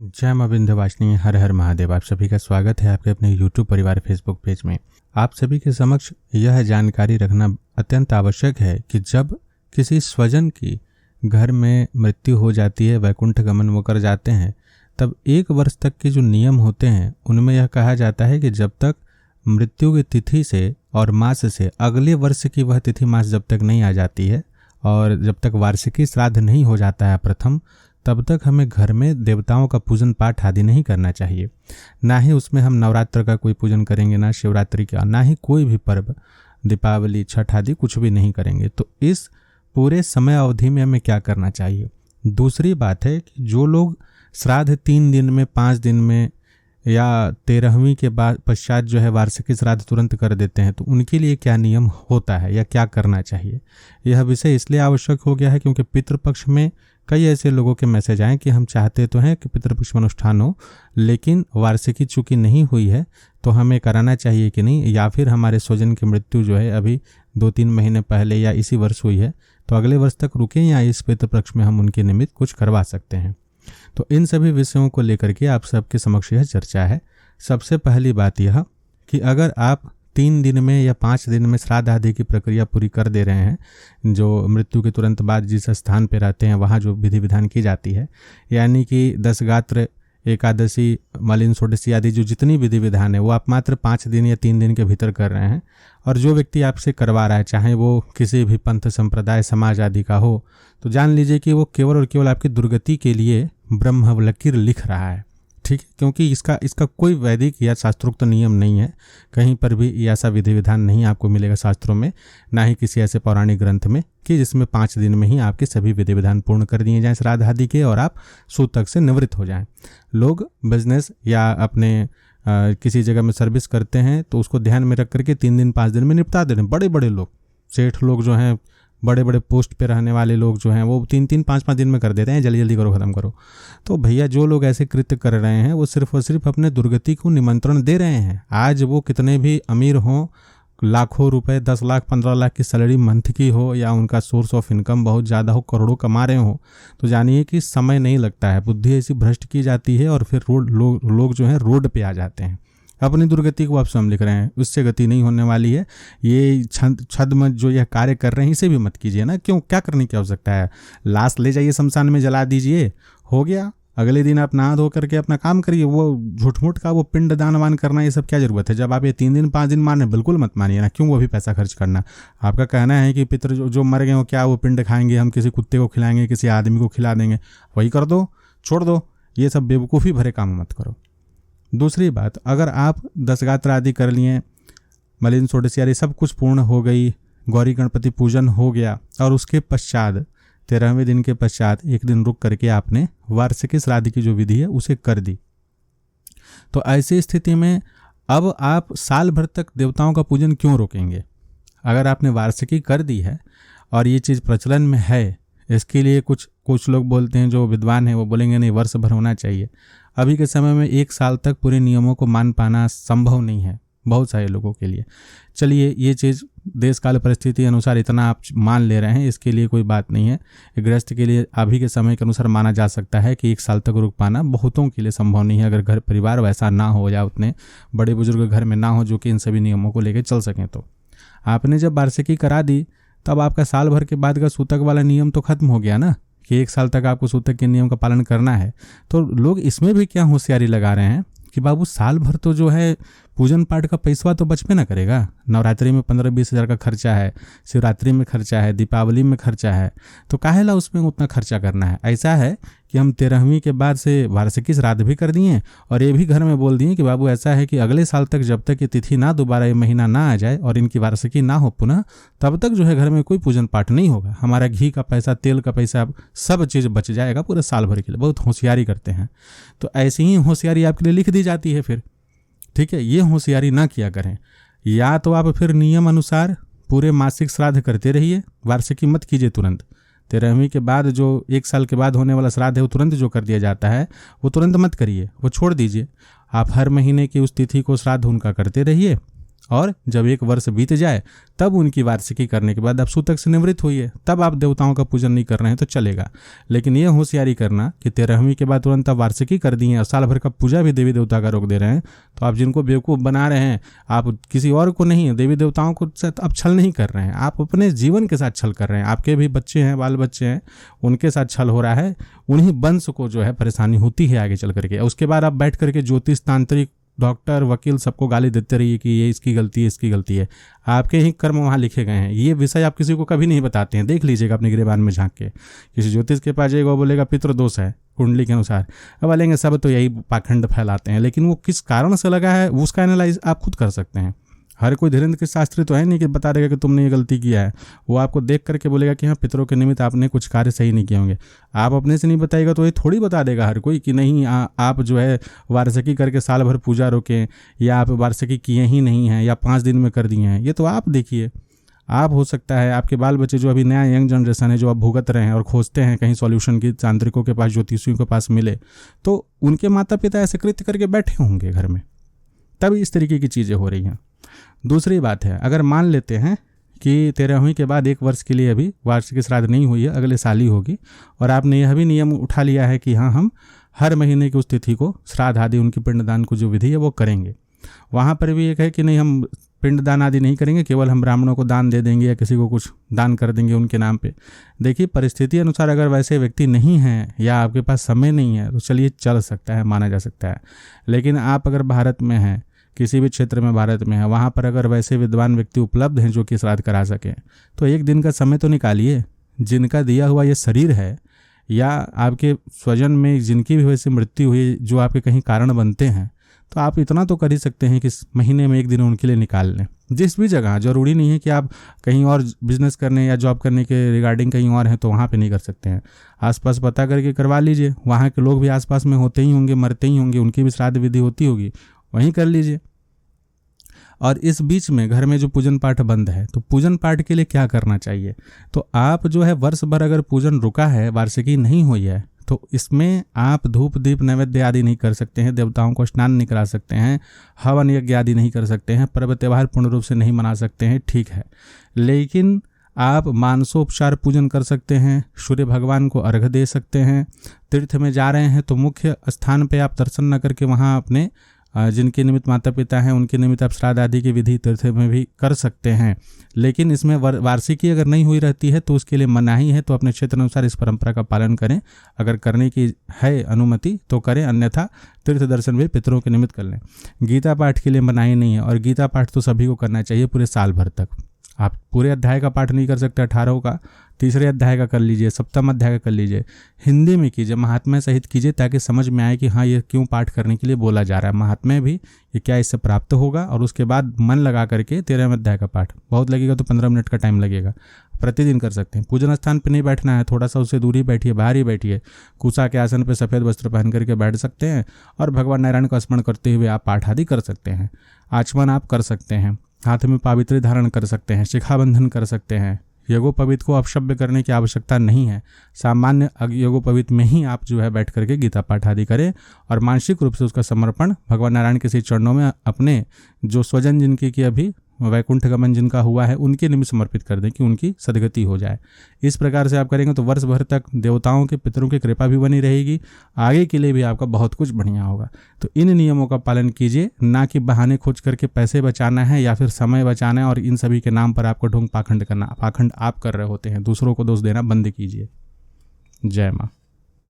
जय मां विंध्यवासिनी, हर हर महादेव। आप सभी का स्वागत है आपके अपने YouTube परिवार फेसबुक पेज में। आप सभी के समक्ष यह जानकारी रखना अत्यंत आवश्यक है कि जब किसी स्वजन की घर में मृत्यु हो जाती है, वैकुंठ गमन वो कर जाते हैं, तब 1 वर्ष तक के जो नियम होते हैं उनमें यह कहा जाता है कि जब तक मृत्यु की तिथि से और मास से अगले वर्ष की वह तिथि मास जब तक नहीं आ जाती है और जब तक वार्षिकी श्राद्ध नहीं हो जाता है प्रथम, तब तक हमें घर में देवताओं का पूजन पाठ आदि नहीं करना चाहिए। ना ही उसमें हम नवरात्र का कोई पूजन करेंगे, ना शिवरात्रि का, ना ही कोई भी पर्व, दीपावली, छठ आदि कुछ भी नहीं करेंगे। तो इस पूरे समय अवधि में हमें क्या करना चाहिए। दूसरी बात है कि जो लोग श्राद्ध 3 दिन में, 5 दिन में या 13वीं के बाद पश्चात जो है वार्षिक श्राद्ध तुरंत कर देते हैं, तो उनके लिए क्या नियम होता है या क्या करना चाहिए। यह विषय इसलिए आवश्यक हो गया है क्योंकि पितृपक्ष में कई ऐसे लोगों के मैसेज आए कि हम चाहते तो हैं कि पितृपक्ष में अनुष्ठान हो, लेकिन वार्षिकी चूंकि नहीं हुई है तो हमें कराना चाहिए कि नहीं, या फिर हमारे स्वजन की मृत्यु जो है अभी 2-3 महीने पहले या इसी वर्ष हुई है तो अगले वर्ष तक रुकें या इस पितृपक्ष में हम उनके निमित्त कुछ करवा सकते हैं। तो इन सभी विषयों को लेकर के आप सबके समक्ष यह चर्चा है। सबसे पहली बात यह कि अगर आप 3 दिन में या 5 दिन में श्राद्ध आदि की प्रक्रिया पूरी कर दे रहे हैं, जो मृत्यु के तुरंत बाद जिस स्थान पर रहते हैं वहाँ जो विधि विधान की जाती है, यानी कि 10 गात्र, एकादशी, मलिन षोडशी आदि जो जितनी विधि विधान है वो आप मात्र 5 दिन या 3 दिन के भीतर कर रहे हैं, और जो व्यक्ति आपसे करवा रहा है चाहे वो किसी भी पंथ, संप्रदाय, समाज आदि का हो, तो जान लीजिए कि वो केवल और केवल आपकी दुर्गति के लिए ब्रह्म लकीर लिख रहा है। ठीक है, क्योंकि इसका कोई वैदिक या शास्त्रोक्त नियम नहीं है। कहीं पर भी ऐसा विधि विधान नहीं आपको मिलेगा शास्त्रों में, ना ही किसी ऐसे पौराणिक ग्रंथ में कि जिसमें 5 दिन में ही आपके सभी विधि विधान पूर्ण कर दिए जाएं श्राद्ध आदि के और आप सूतक से निवृत्त हो जाएं। लोग बिजनेस या अपने किसी जगह में सर्विस करते हैं तो उसको ध्यान में रख करके 3 दिन 5 दिन में निपटा दे रहे हैं। बड़े बड़े लोग, सेठ लोग जो हैं, बड़े बड़े पोस्ट पे रहने वाले लोग जो हैं, वो 3-3, 5-5 दिन में कर देते हैं, जल्दी जल्दी करो, ख़त्म करो। तो भैया जो लोग ऐसे कृत्य कर रहे हैं वो सिर्फ और सिर्फ अपने दुर्गति को निमंत्रण दे रहे हैं। आज वो कितने भी अमीर हों, लाखों रुपए, 10 लाख 15 लाख की सैलरी मंथ की हो, या उनका सोर्स ऑफ इनकम बहुत ज़्यादा हो, करोड़ों कमा रहे हो, तो जानिए कि समय नहीं लगता है, बुद्धि ऐसी भ्रष्ट की जाती है और फिर लोग जो हैं रोड पे आ जाते हैं। अपनी दुर्गति को आप स्वयं लिख रहे हैं, उससे गति नहीं होने वाली है। ये छद्म जो यह कार्य कर रहे हैं इसे भी मत कीजिए ना। क्यों, क्या करने की आवश्यकता है। लाश ले जाइए शमशान में, जला दीजिए, हो गया। अगले दिन आप नहा धो करके अपना काम करिए। वो झूठ-मूठ का वो पिंड दान वान करना, ये सब क्या जरूरत है। जब आप ये 3 दिन 5 दिन माने, बिल्कुल मत मानिए ना। क्यों वो भी पैसा खर्च करना। आपका कहना है कि पितर जो मर गए हो, क्या वो पिंड खाएंगे, हम किसी कुत्ते को खिलाएंगे, किसी आदमी को खिला देंगे, वही कर दो, छोड़ दो। ये सब बेवकूफ़ी भरे काम मत करो। दूसरी बात, अगर आप 10 गात्र आदि कर लिए, मलिन षोडशी आदि सब कुछ पूर्ण हो गई, गौरी गणपति पूजन हो गया, और उसके पश्चात 13वें दिन के पश्चात 1 दिन रुक करके आपने वार्षिक श्राद्ध की जो विधि है उसे कर दी, तो ऐसी स्थिति में अब आप साल भर तक देवताओं का पूजन क्यों रोकेंगे। अगर आपने वार्षिकी कर दी है और ये चीज़ प्रचलन में है, इसके लिए कुछ लोग बोलते हैं, जो विद्वान हैं वो बोलेंगे नहीं, वर्ष भर होना चाहिए। अभी के समय में 1 साल तक पूरे नियमों को मान पाना संभव नहीं है बहुत सारे लोगों के लिए। चलिए, ये चीज़ देश काल परिस्थिति अनुसार इतना आप मान ले रहे हैं, इसके लिए कोई बात नहीं है। गृहस्थ के लिए अभी के समय के अनुसार माना जा सकता है कि 1 साल तक रुक पाना बहुतों के लिए संभव नहीं है, अगर घर परिवार वैसा ना हो या उतने बड़े बुजुर्ग घर में ना हो जो कि इन सभी नियमों को लेकर चल सकें। तो आपने जब वार्षिकी करा दी, तब आपका साल भर के बाद का सूतक वाला नियम तो खत्म हो गया ना, कि 1 साल तक आपको सूतक के नियम का पालन करना है। तो लोग इसमें भी क्या होशियारी लगा रहे हैं कि बाबू साल भर तो जो है पूजन पाठ का पैसा तो बचपे ना करेगा। नवरात्रि में 15-20 हज़ार का खर्चा है, शिवरात्रि में खर्चा है, दीपावली में खर्चा है, तो काहेला उसमें उतना खर्चा करना है। ऐसा है कि हम 13वीं के बाद से वार्षिकी श्राद्ध भी कर दिए और ये भी घर में बोल दिए कि बाबू ऐसा है कि अगले साल तक जब तक ये तिथि ना दोबारा, ये महीना ना आ जाए और इनकी वार्षिकी ना हो पुनः, तब तक जो है घर में कोई पूजन पाठ नहीं होगा। हमारा घी का पैसा, तेल का पैसा, सब चीज़ बच जाएगा पूरे साल भर के लिए। बहुत होशियारी करते हैं। तो ऐसी ही होशियारी आपके लिए लिख दी जाती है फिर। ठीक है, ये होशियारी ना किया करें। या तो आप फिर नियम अनुसार पूरे मासिक श्राद्ध करते रहिए, वार्षिकी मत कीजिए तुरंत। 13वीं के बाद जो 1 साल के बाद होने वाला श्राद्ध है वो तुरंत जो कर दिया जाता है वो तुरंत मत करिए, वो छोड़ दीजिए। आप हर महीने की उस तिथि को श्राद्ध उनका करते रहिए और जब 1 वर्ष बीत जाए तब उनकी वार्षिकी करने के बाद आप सूतक से निवृत्त होइए, तब आप देवताओं का पूजन नहीं कर रहे हैं तो चलेगा। लेकिन ये होशियारी करना कि 13वीं के बाद तुरंत आप वार्षिकी कर दी है और साल भर का पूजा भी देवी देवता का रोक दे रहे हैं, तो आप जिनको बेवकूफ़ बना रहे हैं, आप किसी और को नहीं, देवी देवताओं को आप छल नहीं कर रहे हैं, आप अपने जीवन के साथ छल कर रहे हैं। आपके भी बच्चे हैं, बाल बच्चे हैं, उनके साथ छल हो रहा है, उन्हीं वंश को जो है परेशानी होती है आगे चल करके। उसके बाद आप बैठ करके ज्योतिष, तांत्रिक, डॉक्टर, वकील सबको गाली देते रहिए कि ये इसकी गलती है, इसकी गलती है। आपके ही कर्म वहाँ लिखे गए हैं, ये विषय आप किसी को कभी नहीं बताते हैं। देख लीजिएगा अपने गिरेबान में झांक के, किसी ज्योतिष के पास जाएगा वो बोलेगा पितृ दोष है कुंडली के अनुसार, अब बोलेंगे सब तो यही पाखंड फैलाते हैं, लेकिन वो किस कारण से लगा है उसका एनालाइज आप खुद कर सकते हैं। हर कोई धीरेन्द्र के शास्त्री तो है नहीं कि बता देगा कि तुमने ये गलती किया है, वो आपको देख करके बोलेगा कि हाँ पितरों के निमित्त आपने कुछ कार्य सही नहीं किए होंगे। आप अपने से नहीं बताइएगा तो ये थोड़ी बता देगा हर कोई कि नहीं आप जो है वार्षिकी करके साल भर पूजा रोकें, या आप वार्षिकी किए ही नहीं हैं, या 5 दिन में कर दिए हैं। ये तो आप देखिए, आप हो सकता है आपके बाल बच्चे जो अभी नया यंग जनरेशन है जो अब भुगत रहे हैं और खोजते हैं कहीं सॉल्यूशन की, तांत्रिकों के पास, ज्योतिषियों के पास मिले, तो उनके माता पिता ऐसे कृत्य करके बैठे होंगे घर में, तभी इस तरीके की चीज़ें हो रही हैं। दूसरी बात है, अगर मान लेते हैं कि 13वीं के बाद 1 वर्ष के लिए अभी वार्षिक श्राद्ध नहीं हुई है, अगले साल ही होगी, और आपने यह भी नियम उठा लिया है कि हाँ हम हर महीने की उस तिथि को श्राद्ध आदि उनकी पिंडदान को जो विधि है वो करेंगे, वहाँ पर भी एक है कि नहीं हम पिंडदान आदि नहीं करेंगे, केवल हम ब्राह्मणों को दान दे देंगे या किसी को कुछ दान कर देंगे उनके नाम पे। देखिए परिस्थिति अनुसार अगर वैसे व्यक्ति नहीं हैं या आपके पास समय नहीं है तो चलिए चल सकता है, माना जा सकता है। लेकिन आप अगर भारत में हैं, किसी भी क्षेत्र में भारत में है, वहाँ पर अगर वैसे विद्वान व्यक्ति उपलब्ध हैं जो कि श्राद्ध करा सकें, तो एक दिन का समय तो निकालिए। जिनका दिया हुआ ये शरीर है या आपके स्वजन में जिनकी भी वैसे मृत्यु हुई जो आपके कहीं कारण बनते हैं, तो आप इतना तो कर ही सकते हैं कि महीने में 1 दिन उनके लिए निकाल लें। जिस भी जगह, जरूरी नहीं है कि आप कहीं और बिजनेस करने या जॉब करने के रिगार्डिंग कहीं और हैं तो वहाँ पे नहीं कर सकते हैं, आसपास पता करके करवा लीजिए। वहाँ के लोग भी आसपास में होते ही होंगे, मरते ही होंगे, उनकी भी श्राद्ध विधि होती होगी, वहीं कर लीजिए। और इस बीच में घर में जो पूजन पाठ बंद है, तो पूजन पाठ के लिए क्या करना चाहिए? तो आप जो है वर्ष भर अगर पूजन रुका है, वार्षिकी नहीं हुई है, तो इसमें आप धूप दीप नैवेद्य आदि नहीं कर सकते हैं, देवताओं को स्नान नहीं करा सकते हैं, हवन यज्ञ आदि नहीं कर सकते हैं, पर्व त्यौहार पूर्ण रूप से नहीं मना सकते हैं, ठीक है। लेकिन आप मानसोपचार पूजन कर सकते हैं, सूर्य भगवान को अर्घ्य दे सकते हैं। तीर्थ में जा रहे हैं तो मुख्य स्थान पे आप दर्शन न करके वहाँ अपने जिनके निमित्त माता पिता हैं उनके निमित्त आप श्राद्ध आदि की विधि तीर्थ में भी कर सकते हैं। लेकिन इसमें वार्षिकी अगर नहीं हुई रहती है तो उसके लिए मनाही है, तो अपने क्षेत्र अनुसार इस परंपरा का पालन करें। अगर करने की है अनुमति तो करें, अन्यथा तीर्थ दर्शन भी पितरों के निमित्त कर लें। गीता पाठ के लिए मनाही नहीं है, और गीता पाठ तो सभी को करना चाहिए पूरे साल भर तक। आप पूरे अध्याय का पाठ नहीं कर सकते 18 का, 3रे अध्याय का कर लीजिए, 7वां अध्याय का कर लीजिए, हिंदी में कीजिए, महात्म्य सहित कीजिए, ताकि समझ में आए कि हाँ ये क्यों पाठ करने के लिए बोला जा रहा है, महात्म्य भी ये क्या इससे प्राप्त होगा। और उसके बाद मन लगा करके 13वें अध्याय का पाठ, बहुत लगेगा तो 15 मिनट का टाइम लगेगा, प्रतिदिन कर सकते हैं। पूजन स्थान पर नहीं बैठना है, थोड़ा सा उससे दूर ही बैठिए, बाहर ही बैठिए, कुसा के आसन पर सफ़ेद वस्त्र पहन करके बैठ सकते हैं और भगवान नारायण का स्मरण करते हुए आप पाठ आदि कर सकते हैं। आचमन आप कर सकते हैं, हाथ में पावित्री धारण कर सकते हैं, शिखाबंधन कर सकते हैं। यज्ञोपवीत को अपशब्द करने की आवश्यकता नहीं है, सामान्य यज्ञोपवीत में ही आप जो है बैठ करके गीता पाठ आदि करें और मानसिक रूप से उसका समर्पण भगवान नारायण के श्री चरणों में अपने जो स्वजन जिनके की अभी वैकुंठ गमन जिनका हुआ है उनके निमित्त समर्पित कर दें कि उनकी सदगति हो जाए। इस प्रकार से आप करेंगे तो वर्ष भर तक देवताओं के पितरों की कृपा भी बनी रहेगी, आगे के लिए भी आपका बहुत कुछ बढ़िया होगा। तो इन नियमों का पालन कीजिए, ना कि बहाने खोज करके पैसे बचाना है या फिर समय बचाना है और इन सभी के नाम पर आपको ढोंग पाखंड करना। पाखंड आप कर रहे होते हैं, दूसरों को दोष देना बंद कीजिए। जय माँ।